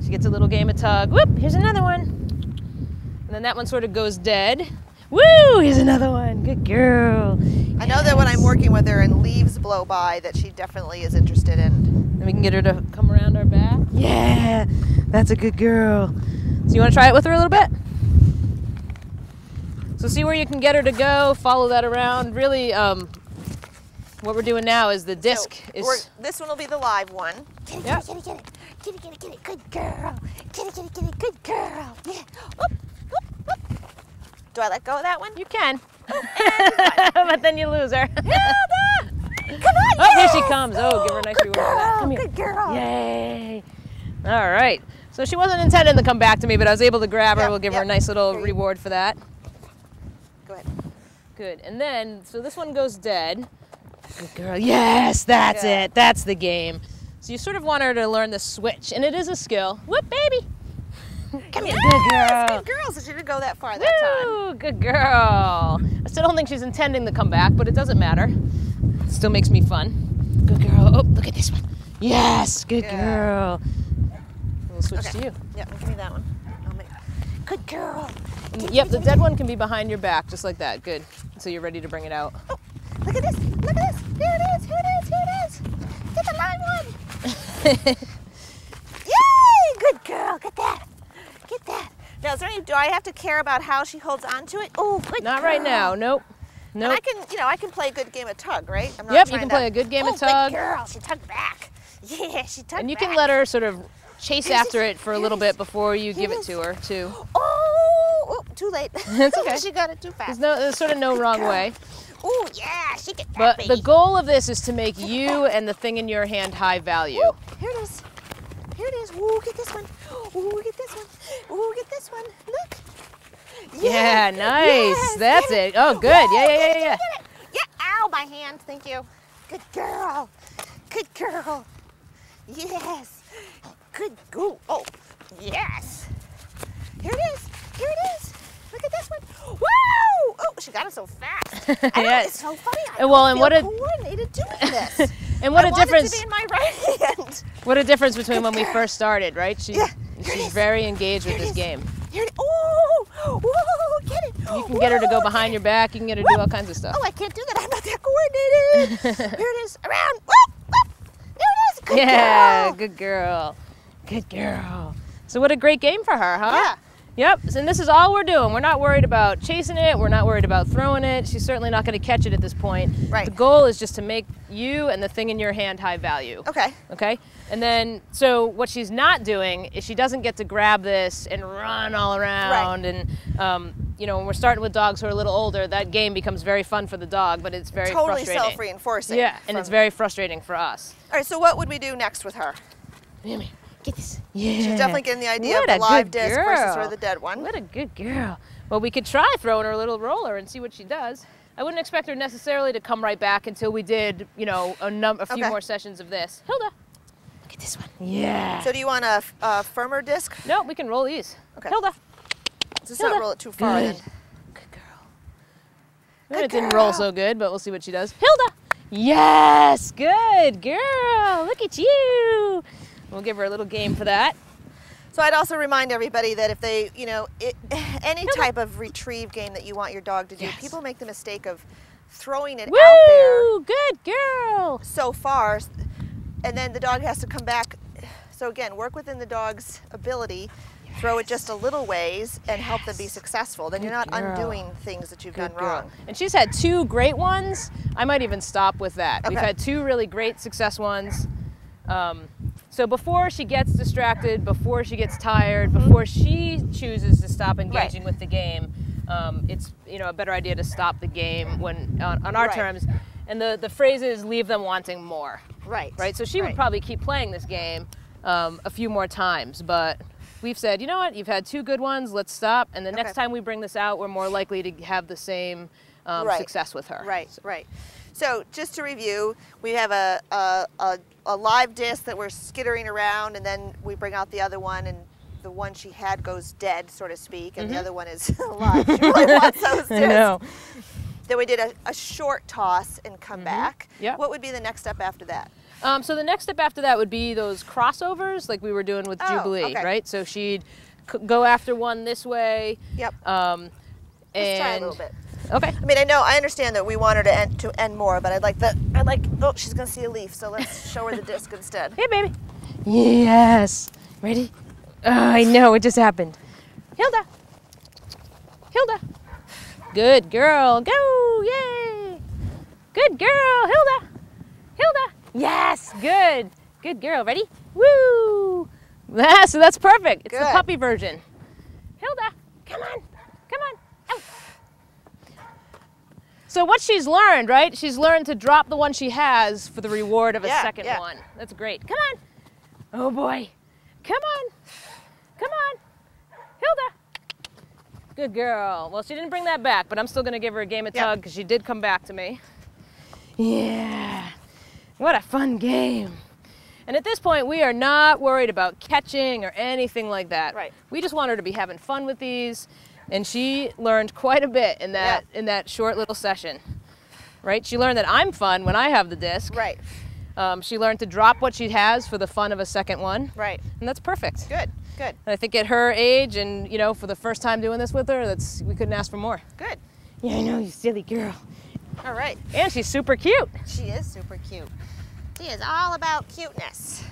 Speaker 3: She gets a little game of tug. Whoop, here's another one. And then that one sort of goes dead. Woo, here's another one. Good girl.
Speaker 1: I know that when I'm working with her and leaves blow by that she definitely is interested in.
Speaker 3: Then we can get her to come around our back. Yeah, that's a good girl. So you want to try it with her a little bit? So see where you can get her to go, follow that around. Really, what we're doing now is the disc
Speaker 1: this one will be the live one.
Speaker 5: Kitty,
Speaker 3: Yep.
Speaker 5: kitty, kitty, kitty, kitty, kitty, good girl. Kitty, kitty, kitty, good girl. Yeah. Whoop, whoop, whoop.
Speaker 1: Do I let go of that one?
Speaker 3: You can. But then you lose her.
Speaker 5: Come on,
Speaker 3: Oh, here she comes. Oh, give her a nice reward for that. Come here.
Speaker 5: Good girl.
Speaker 3: Yay. All right. So she wasn't intending to come back to me, but I was able to grab her.
Speaker 1: Yep,
Speaker 3: We'll give her a
Speaker 1: yep.
Speaker 3: nice little
Speaker 1: Here you-
Speaker 3: reward for that.
Speaker 1: Go ahead.
Speaker 3: Good. And then, so this one goes dead. Good girl. Yes, that's
Speaker 1: Yeah.
Speaker 3: it. That's the game. So you sort of want her to learn the switch, and it is a skill. Whoop, baby. Come here. Good girl.
Speaker 1: Good girl, so she didn't go that far that time.
Speaker 3: Woo, good girl. I still don't think she's intending to come back, but it doesn't matter. It still makes me fun. Good girl. Oh, look at this one. Yes, good
Speaker 1: Yeah.
Speaker 3: girl. We'll switch
Speaker 1: Okay.
Speaker 3: to you.
Speaker 1: Yeah, give me that one.
Speaker 5: Good girl.
Speaker 3: Yep, the dead one can be behind your back, just like that. Good. So you're ready to bring it out.
Speaker 1: Look at this. Look at this. Here it is. Here it is. Here it is. Get the live one.
Speaker 5: Yay! Good girl. Get that. Get that.
Speaker 1: Now, is there any? Do I have to care about how she holds onto it?
Speaker 5: Oh, good
Speaker 3: Not
Speaker 5: girl.
Speaker 3: right now. Nope.
Speaker 1: And
Speaker 3: Nope.
Speaker 1: I can, I can play a good game of tug, right? I'm not
Speaker 3: Yep, you
Speaker 1: trying
Speaker 3: can
Speaker 1: to-
Speaker 3: play a good game
Speaker 5: Oh,
Speaker 3: of tug.
Speaker 5: good girl. She tugged back. Yeah, she tugged
Speaker 3: And you
Speaker 5: back.
Speaker 3: can let her sort of chase
Speaker 5: Here's
Speaker 3: after
Speaker 5: this-
Speaker 3: it for a
Speaker 5: here
Speaker 3: little
Speaker 5: it
Speaker 3: bit
Speaker 5: is.
Speaker 3: before you give
Speaker 5: Here
Speaker 3: it
Speaker 5: it
Speaker 3: to her, too.
Speaker 1: Oh, too late.
Speaker 3: It's okay.
Speaker 1: She got it too fast.
Speaker 3: There's sort of no wrong way.
Speaker 5: Oh, yeah, she get that,
Speaker 3: But
Speaker 5: baby.
Speaker 3: the goal of this is to make you and the thing in your hand high value.
Speaker 1: Ooh, here it is. Here it is. Ooh, get this one. Ooh, get this one. Ooh, get this one. Look.
Speaker 3: Yeah,
Speaker 1: Yes,
Speaker 3: nice.
Speaker 1: yes,
Speaker 3: That's
Speaker 1: get
Speaker 3: it. Oh, good. Yeah, yeah, yeah, yeah.
Speaker 1: Get it. Yeah, ow, my hand. Thank you.
Speaker 5: Good girl. Good girl. Yes. Good. Ooh, oh, yes.
Speaker 1: Here it is. Here it is. Look at this one. Woo! Oh, she got it so fast. I know,
Speaker 3: Yeah.
Speaker 1: it's so funny. I
Speaker 3: And well,
Speaker 1: don't
Speaker 3: and
Speaker 1: feel
Speaker 3: what a-
Speaker 1: coordinated doing this.
Speaker 3: And what
Speaker 1: I
Speaker 3: a
Speaker 1: want
Speaker 3: difference!
Speaker 1: it to be in my right hand.
Speaker 3: What a difference between when we first started, right?
Speaker 1: Yeah,
Speaker 3: She's very engaged with this game.
Speaker 1: Here it is. Oh, oh, get it.
Speaker 3: You can get her to go
Speaker 1: Woo,
Speaker 3: behind
Speaker 1: get
Speaker 3: your
Speaker 1: it.
Speaker 3: back. You can get her to do all kinds of stuff.
Speaker 1: Oh, I can't do that. I'm not that coordinated. Here it is. Around. Whoop, whoop. There it is. Good
Speaker 3: Yeah,
Speaker 1: girl.
Speaker 3: good girl. Good girl. So what a great game for her, huh?
Speaker 1: Yeah.
Speaker 3: Yep, and this is all we're doing. We're not worried about chasing it. We're not worried about throwing it. She's certainly not going to catch it at this point.
Speaker 1: Right.
Speaker 3: The goal is just to make you and the thing in your hand high value.
Speaker 1: Okay.
Speaker 3: Okay? And then, so what she's not doing is she doesn't get to grab this and run all around. And, when we're starting with dogs who are a little older, that game becomes very fun for the dog, but it's very
Speaker 1: Totally
Speaker 3: frustrating.
Speaker 1: self-reinforcing.
Speaker 3: Yeah, and it's very frustrating for us.
Speaker 1: All right, so what would we do next with her?
Speaker 3: Yummy.
Speaker 5: Get this.
Speaker 3: Yeah.
Speaker 1: She's definitely getting the idea
Speaker 3: What
Speaker 1: of
Speaker 3: a
Speaker 1: the live
Speaker 3: good
Speaker 1: disc versus sort
Speaker 3: girl.
Speaker 1: of the dead one.
Speaker 3: What a good girl. Well, we could try throwing her a little roller and see what she does. I wouldn't expect her necessarily to come right back until we did, a few
Speaker 1: Okay.
Speaker 3: more sessions of this. Hilda.
Speaker 5: Look at this one.
Speaker 3: Yeah.
Speaker 1: So do you want a firmer disc?
Speaker 3: No, we can roll these.
Speaker 1: Okay.
Speaker 3: Hilda.
Speaker 1: Just
Speaker 3: Hilda.
Speaker 1: not roll it too far
Speaker 3: Good.
Speaker 1: then.
Speaker 3: Good girl. It didn't roll so good, but we'll see what she does. Hilda. Yes, good girl. Look at you. We'll give her a little game for that.
Speaker 1: So I'd also remind everybody that if they, any type of retrieve game that you want your dog to do,
Speaker 3: Yes.
Speaker 1: people make the mistake of throwing it out there
Speaker 3: Woo! Good girl.
Speaker 1: so far, and then the dog has to come back. So again, work within the dog's ability, throw it just a little ways, and help them be successful. Then you're not
Speaker 3: girl.
Speaker 1: undoing things that you've
Speaker 3: Good
Speaker 1: done
Speaker 3: girl.
Speaker 1: wrong.
Speaker 3: And she's had 2 great ones. I might even stop with that. We've
Speaker 1: Okay.
Speaker 3: had 2 really great success ones. So before she gets distracted, before she gets tired, before she chooses to stop engaging with the game, it's a better idea to stop the game when on our
Speaker 1: Right.
Speaker 3: terms. And the phrase is leave them wanting more.
Speaker 1: Right.
Speaker 3: Right. So she would probably keep playing this game a few more times, but we've said, you know what, you've had 2 good ones, let's stop. And the next time we bring this out, we're more likely to have the same success with her.
Speaker 1: Right, right. So just to review, we have a live disc that we're skittering around, and then we bring out the other one, and the one she had goes dead, so to speak, and the other one is alive. She really wants those discs.
Speaker 3: I know.
Speaker 1: Then we did a short toss and come back.
Speaker 3: Yep.
Speaker 1: What would be the next step after that?
Speaker 3: So the next step after that would be those crossovers like we were doing with Jubilee,
Speaker 1: okay.
Speaker 3: right? So she'd go after one this way.
Speaker 1: Yep.
Speaker 3: And
Speaker 1: Let's try a little bit.
Speaker 3: Okay.
Speaker 1: I mean, I understand that we want her to end more, but oh, she's gonna see a leaf, so let's show her the disc instead.
Speaker 3: Hey, baby. Yes. Ready? I know, it just happened. Hilda. Hilda. Good girl. Go. Yay. Good girl. Hilda. Hilda. Yes. Good. Good girl. Ready? Woo. So that's perfect. It's the
Speaker 1: Good.
Speaker 3: puppy version. Hilda. Come on. Come on. Out. So what she's learned, right? She's learned to drop the one she has for the reward of a second one. That's great. Come on. Oh boy. Come on. Come on. Hilda. Good girl. Well, she didn't bring that back, but I'm still going to give her a game of tug because she did come back to me. Yeah. What a fun game. And at this point, we are not worried about catching or anything like that.
Speaker 1: Right.
Speaker 3: We just want her to be having fun with these. And she learned quite a bit in that short little session. Right? She learned that I'm fun when I have the disc.
Speaker 1: Right.
Speaker 3: She learned to drop what she has for the fun of a second one.
Speaker 1: Right.
Speaker 3: And that's perfect.
Speaker 1: Good. Good.
Speaker 3: And I think at her age and, you know, for the first time doing this with her, we couldn't ask for more.
Speaker 1: Good.
Speaker 3: Yeah, I know, you silly girl.
Speaker 1: All right.
Speaker 3: And she's super cute.
Speaker 1: She is super cute. She is all about cuteness.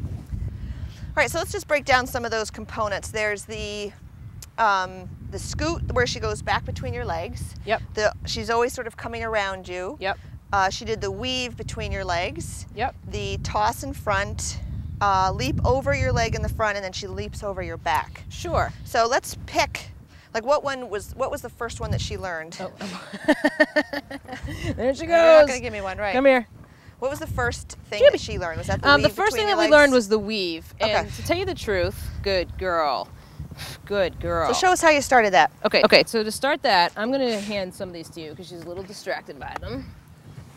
Speaker 1: All right, so let's just break down some of those components. There's the scoot where she goes back between your legs.
Speaker 3: Yep.
Speaker 1: She's always sort of coming around you.
Speaker 3: Yep.
Speaker 1: She did the weave between your legs.
Speaker 3: Yep.
Speaker 1: The toss in front, leap over your leg in the front, and then she leaps over your back.
Speaker 3: Sure.
Speaker 1: So let's pick, like what was the first one that she learned?
Speaker 3: Oh. There she goes.
Speaker 1: You're not gonna give me one, right?
Speaker 3: Come here.
Speaker 1: What was the first thing that she learned? Was that the weave
Speaker 3: The first
Speaker 1: between
Speaker 3: thing that
Speaker 1: your
Speaker 3: we
Speaker 1: legs?
Speaker 3: learned was the weave.
Speaker 1: Okay.
Speaker 3: And to tell you the truth, good girl. Good girl.
Speaker 1: So show us how you started that.
Speaker 3: Okay, so to start that, I'm going to hand some of these to you because she's a little distracted by them.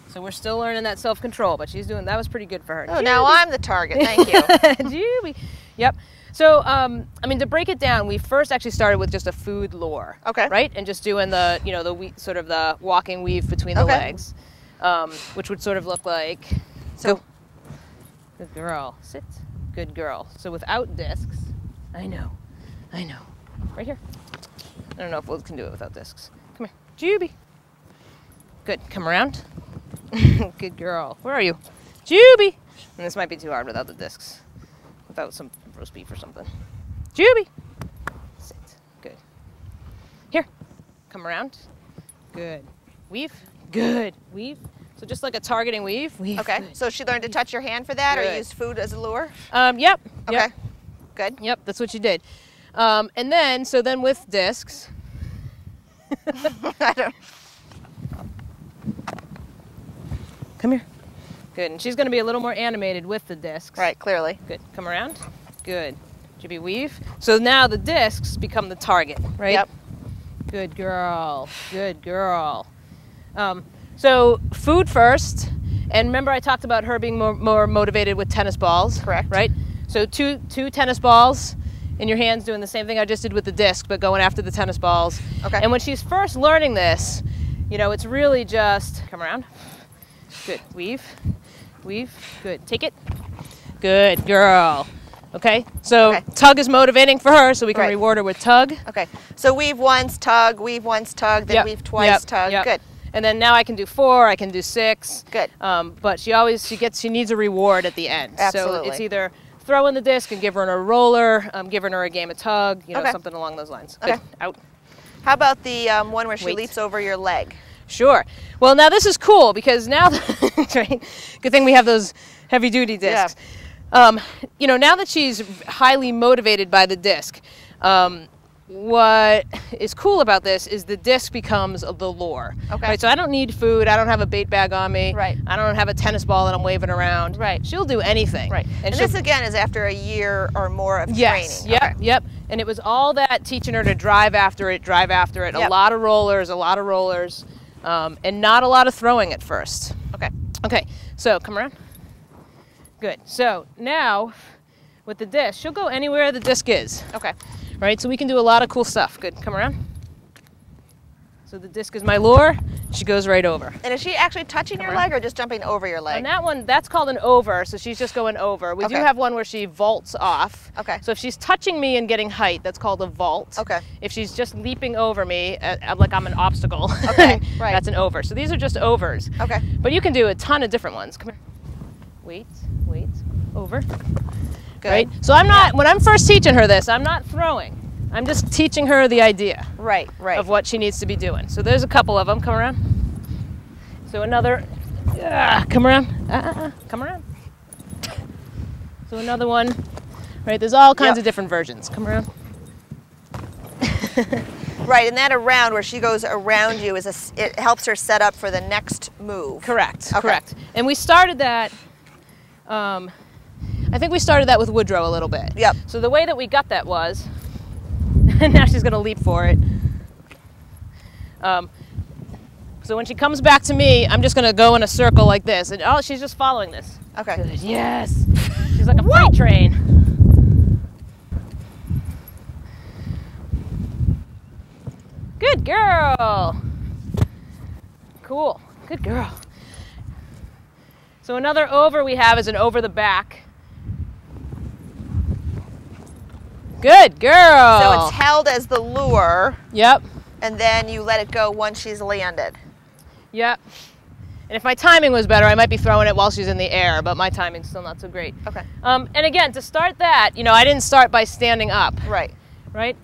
Speaker 3: So we're still learning that self-control, but that was pretty good for her.
Speaker 1: Oh, now I'm the target. Thank you.
Speaker 3: Juby. Yep. So, I mean, to break it down, we first actually started with just a food lure.
Speaker 1: Okay.
Speaker 3: Right? And just doing sort of the walking weave between the legs, which would sort of look like,
Speaker 1: So,
Speaker 3: go. Good girl. Sit. Good girl. So without discs, I know. Right here. I don't know if we can do it without discs. Come here. Juby. Good. Come around. Good girl. Where are you? Juby. And this might be too hard without the discs. Without some roast beef or something. Juby. Sit. Good. Here. Come around. Good. Weave. Good. Weave. So just like a targeting weave. Weave.
Speaker 1: okay.
Speaker 3: Good.
Speaker 1: So she learned to touch your hand for that, or
Speaker 3: Good.
Speaker 1: use food as a lure.
Speaker 3: Yep.
Speaker 1: Okay.
Speaker 3: Yep.
Speaker 1: Good.
Speaker 3: Yep, that's what you did. And then with discs.
Speaker 1: I don't.
Speaker 3: Come here. Good, and she's going to be a little more animated with the discs.
Speaker 1: Right. Clearly.
Speaker 3: Good. Come around. Good. Juby weave. So now the discs become the target, right?
Speaker 1: Yep.
Speaker 3: Good girl. Good girl. So food first, and remember I talked about her being more motivated with tennis balls.
Speaker 1: Correct.
Speaker 3: Right? So two tennis balls in your hands doing the same thing I just did with the disc, but going after the tennis balls.
Speaker 1: Okay.
Speaker 3: And when she's first learning this, it's really just, come around. Good. Weave. Weave. Good. Take it. Good girl. Okay? So tug is motivating for her, so we can reward her with tug.
Speaker 1: Okay. So weave once, tug, then weave twice, tug.
Speaker 3: Yep.
Speaker 1: Good.
Speaker 3: And then now I can do 4, I can do 6.
Speaker 1: Good.
Speaker 3: But she needs a reward at the end.
Speaker 1: Absolutely.
Speaker 3: So it's either throw in the disc and give her a roller, giving her a game of tug, something along those lines.
Speaker 1: Okay.
Speaker 3: Good. Out.
Speaker 1: How about the one where she
Speaker 3: Wait.
Speaker 1: leaps over your leg?
Speaker 3: Sure. Well, now this is cool because now, right? Good thing we have those heavy-duty discs.
Speaker 1: Yeah.
Speaker 3: Now that she's highly motivated by the disc, what is cool about this is the disc becomes the lure.
Speaker 1: Okay.
Speaker 3: Right? So I don't need food. I don't have a bait bag on me.
Speaker 1: Right.
Speaker 3: I don't have a tennis ball that I'm waving around.
Speaker 1: Right.
Speaker 3: She'll do anything.
Speaker 1: Right. And this again is after a year or more of
Speaker 3: yes.
Speaker 1: training.
Speaker 3: Yep.
Speaker 1: Okay.
Speaker 3: Yep. And it was all that teaching her to drive after it.
Speaker 1: Yep.
Speaker 3: A lot of rollers, and not a lot of throwing at first.
Speaker 1: Okay.
Speaker 3: Okay. So come around. Good. So now with the disc, she'll go anywhere the disc is.
Speaker 1: Okay.
Speaker 3: Right? So we can do a lot of cool stuff. Good. Come around. So the disc is my lure. She goes right over.
Speaker 1: And is she actually touching your leg or just jumping over your leg?
Speaker 3: On that one, that's called an over, so she's just going over. We do have one where she vaults off.
Speaker 1: Okay.
Speaker 3: So if she's touching me and getting height, that's called a vault.
Speaker 1: Okay.
Speaker 3: If she's just leaping over me, like I'm an obstacle,
Speaker 1: okay, right.
Speaker 3: that's an over. So these are just overs.
Speaker 1: Okay.
Speaker 3: But you can do a ton of different ones. Come here. Wait, wait, over.
Speaker 1: Good.
Speaker 3: Right? So I'm not, when I'm first teaching her this, I'm not throwing. I'm just teaching her the idea.
Speaker 1: Right, right.
Speaker 3: Of what she needs to be doing. So there's a couple of them. Come around. So another, come around. Come around. So another one. Right, there's all kinds of different versions. Come around.
Speaker 1: Right, and that around where she goes around you is it helps her set up for the next move.
Speaker 3: Correct,
Speaker 1: okay.
Speaker 3: Correct. And we started that, I think we started that with Woodrow a little bit.
Speaker 1: Yep.
Speaker 3: So the way that we got that was, and now she's gonna leap for it. So when she comes back to me, I'm just gonna go in a circle like this, and oh, she's just following this.
Speaker 1: Okay.
Speaker 3: Good. Yes. She's like a freight train. Good girl. Cool. Good girl. So another over we have is an over the back. Good girl.
Speaker 1: So it's held as the lure.
Speaker 3: Yep.
Speaker 1: And then you let it go once she's landed.
Speaker 3: Yep. And if my timing was better, I might be throwing it while she's in the air, but my timing's still not so great.
Speaker 1: Okay.
Speaker 3: And again, to start that, you know, I didn't start by standing up.
Speaker 1: Right.
Speaker 3: Right?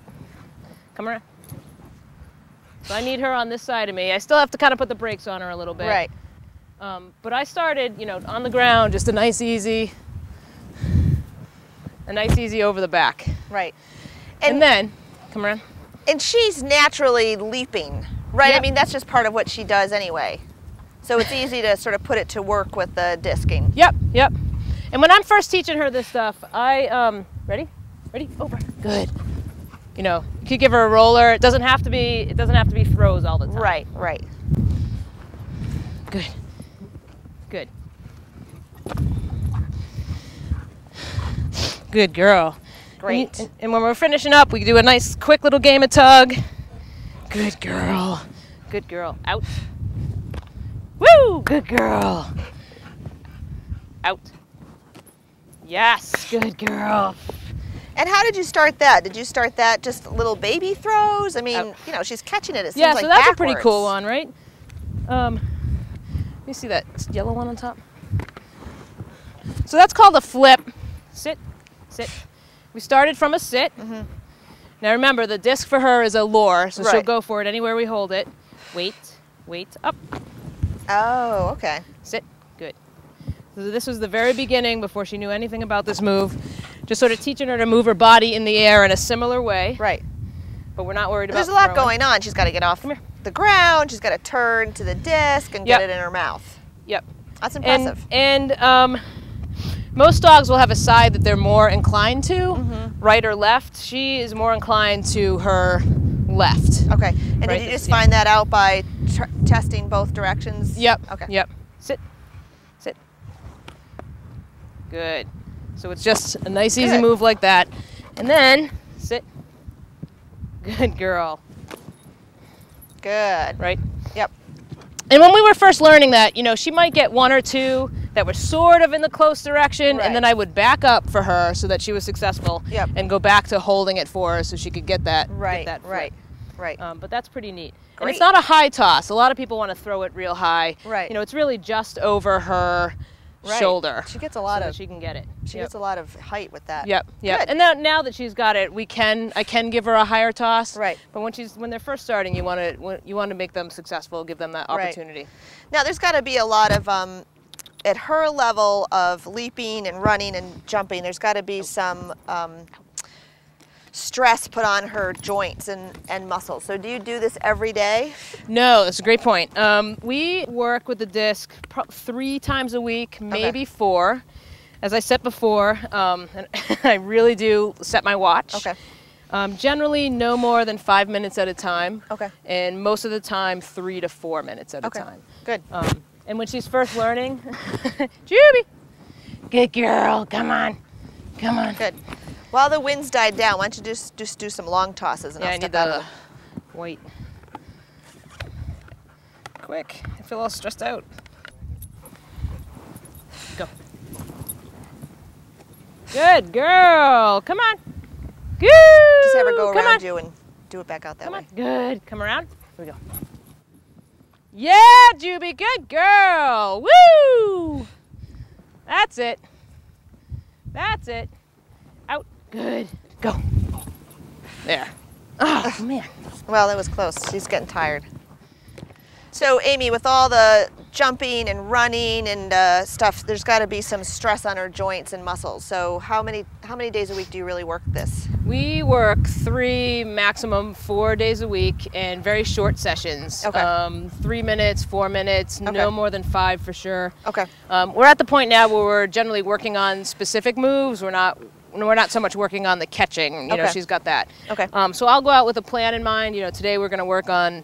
Speaker 3: Come around. So I need her on this side of me. I still have to kind of put the brakes on her a little bit.
Speaker 1: Right.
Speaker 3: But I started, you know, on the ground, just a nice easy over the back.
Speaker 1: Right.
Speaker 3: And then, come around.
Speaker 1: And she's naturally leaping, right?
Speaker 3: Yep.
Speaker 1: I mean, that's just part of what she does anyway. So it's easy to sort of put it to work with the disking.
Speaker 3: Yep, yep. And when I'm first teaching her this stuff, ready? Ready? Over. Good. You know, you could give her a roller. It doesn't have to be throws all the time.
Speaker 1: Right, right.
Speaker 3: Good. Good. Good girl.
Speaker 1: Great.
Speaker 3: And when we're finishing up, we do a nice quick little game of tug. Good girl. Good girl. Out. Woo! Good girl. Out. Yes. Good girl.
Speaker 1: And how did you start that? Did you start that just little baby throws? I mean, you know, she's catching it. It seems
Speaker 3: yeah,
Speaker 1: like
Speaker 3: so that's
Speaker 1: backwards.
Speaker 3: a pretty cool one, right? Let me see that yellow one on top. So that's called a flip. Sit, sit. We started from a sit. Mm-hmm. Now remember, the disc for her is a lure, so she'll go for it anywhere we hold it. Wait, wait, up.
Speaker 1: Oh, okay.
Speaker 3: Sit, good. So this was the very beginning before she knew anything about this move. Just sort of teaching her to move her body in the air in a similar way.
Speaker 1: Right.
Speaker 3: But we're not worried about
Speaker 1: There's a lot
Speaker 3: throwing.
Speaker 1: going on. She's got to get off the ground. She's got to turn to the disc and get it in her mouth.
Speaker 3: Yep.
Speaker 1: That's impressive.
Speaker 3: And most dogs will have a side that they're more inclined to, right or left. She is more inclined to her left.
Speaker 1: Okay. And did you just find that out by testing both directions?
Speaker 3: Yep.
Speaker 1: Okay.
Speaker 3: Yep. Sit. Sit. Good. So it's just a nice, easy move like that. And then, sit. Good girl.
Speaker 1: Good.
Speaker 3: Right?
Speaker 1: Yep.
Speaker 3: And when we were first learning that, you know, she might get one or two that were sort of in the close direction, and then I would back up for her so that she was successful, and go back to holding it for her so she could get that.
Speaker 1: Right.
Speaker 3: Get that
Speaker 1: right. Right.
Speaker 3: But that's pretty neat.
Speaker 1: Great.
Speaker 3: And it's not a high toss. A lot of people want to throw it real high.
Speaker 1: Right.
Speaker 3: You know, it's really just over her shoulder.
Speaker 1: She gets a lot
Speaker 3: of. She can get it.
Speaker 1: She gets a lot of height with that.
Speaker 3: Yep. Yep.
Speaker 1: Good.
Speaker 3: And now that she's got it, I can give her a higher toss.
Speaker 1: Right.
Speaker 3: But when they're first starting, you want to make them successful, give them that opportunity.
Speaker 1: Now there's got to be a lot of at her level of leaping and running and jumping. There's got to be some stress put on her joints and muscles. So do you do this every day?
Speaker 3: No, that's a great point. We work with the disc 3 times a week, maybe 4. As I said before, and I really do set my watch.
Speaker 1: Okay.
Speaker 3: Generally no more than 5 minutes at a time.
Speaker 1: Okay.
Speaker 3: And most of the time 3 to 4 minutes at a time.
Speaker 1: Good.
Speaker 3: And when she's first learning, Juby, good girl, come on, come on.
Speaker 1: Good. While the wind's died down, why don't you just do some long tosses and I'll step out of
Speaker 3: white. quick. I feel all stressed out. Go. Good girl. Come on. Good.
Speaker 1: Just have her go
Speaker 3: Come
Speaker 1: around
Speaker 3: on.
Speaker 1: you and do it back out that
Speaker 3: Come
Speaker 1: way.
Speaker 3: on. Good. Come around. Here we go. Yeah, Juby. Good girl. Woo! That's it. That's it. Out. Good. Go. There. Oh, man.
Speaker 1: Well, that was close. She's getting tired. So, Amy, with all the jumping and running and stuff, there's got to be some stress on her joints and muscles. So, how many days a week do you really work this?
Speaker 3: We work 3, maximum 4 days a week and very short sessions.
Speaker 1: Okay.
Speaker 3: 3 minutes, 4 minutes,
Speaker 1: Okay.
Speaker 3: no more than 5 for sure.
Speaker 1: Okay.
Speaker 3: We're at the point now where we're generally working on specific moves. We're not so much working on the catching. You know,
Speaker 1: Okay.
Speaker 3: she's got that.
Speaker 1: Okay.
Speaker 3: So I'll go out with a plan in mind. You know, today we're going to work on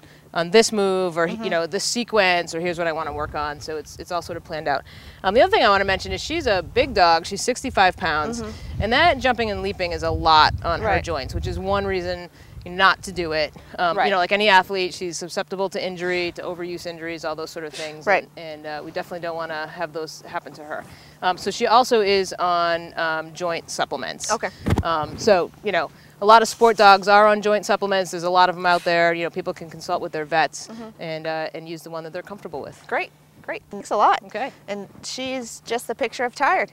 Speaker 3: this move, or you know, this sequence, or here's what I want to work on. So it's all sort of planned out. The other thing I want to mention is she's a big dog. She's 65 pounds, and that jumping and leaping is a lot on her
Speaker 1: Right.
Speaker 3: joints, which is one reason not to do it.
Speaker 1: Right.
Speaker 3: You know, like any athlete, she's susceptible to injury, to overuse injuries, all those sort of things.
Speaker 1: Right.
Speaker 3: And we definitely don't want to have those happen to her. So she also is on joint supplements.
Speaker 1: Okay.
Speaker 3: So, you know, a lot of sport dogs are on joint supplements. There's a lot of them out there. You know, people can consult with their vets and use the one that they're comfortable with.
Speaker 1: Great. Great. Thanks a lot.
Speaker 3: Okay.
Speaker 1: And she's just the picture of tired.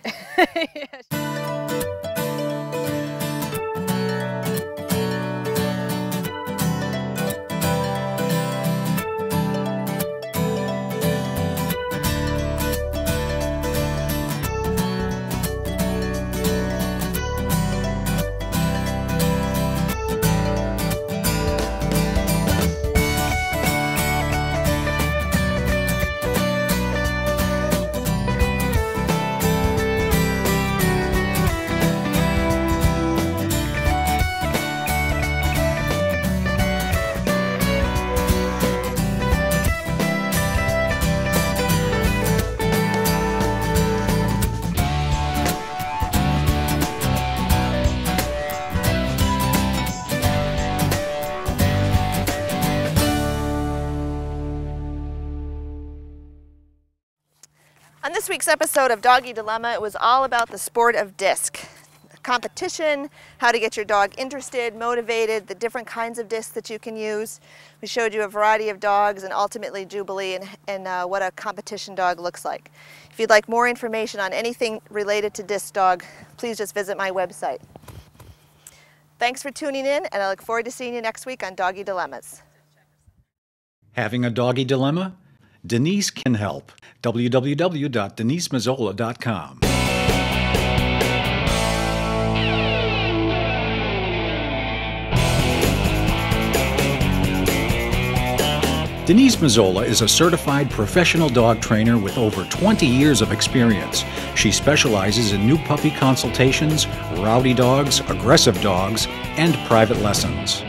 Speaker 1: On this week's episode of Doggy Dilemma, it was all about the sport of disc. Competition, how to get your dog interested, motivated, the different kinds of discs that you can use. We showed you a variety of dogs and ultimately Jubilee and what a competition dog looks like. If you'd like more information on anything related to disc dog, please just visit my website. Thanks for tuning in, and I look forward to seeing you next week on Doggy Dilemmas.
Speaker 2: Having a doggy dilemma? Denise can help. www.denisemazzola.com. Denise Mazzola is a certified professional dog trainer with over 20 years of experience. She specializes in new puppy consultations, rowdy dogs, aggressive dogs, and private lessons.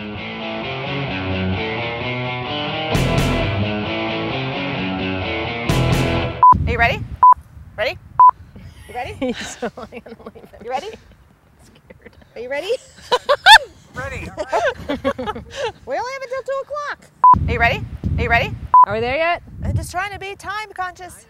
Speaker 1: Are you ready? Ready? You ready? You ready?
Speaker 3: Scared.
Speaker 1: Are you ready?
Speaker 6: Ready.
Speaker 1: We only have until 2 o'clock. Are you ready? Are you ready?
Speaker 3: Are we there yet?
Speaker 1: I'm just trying to be time conscious.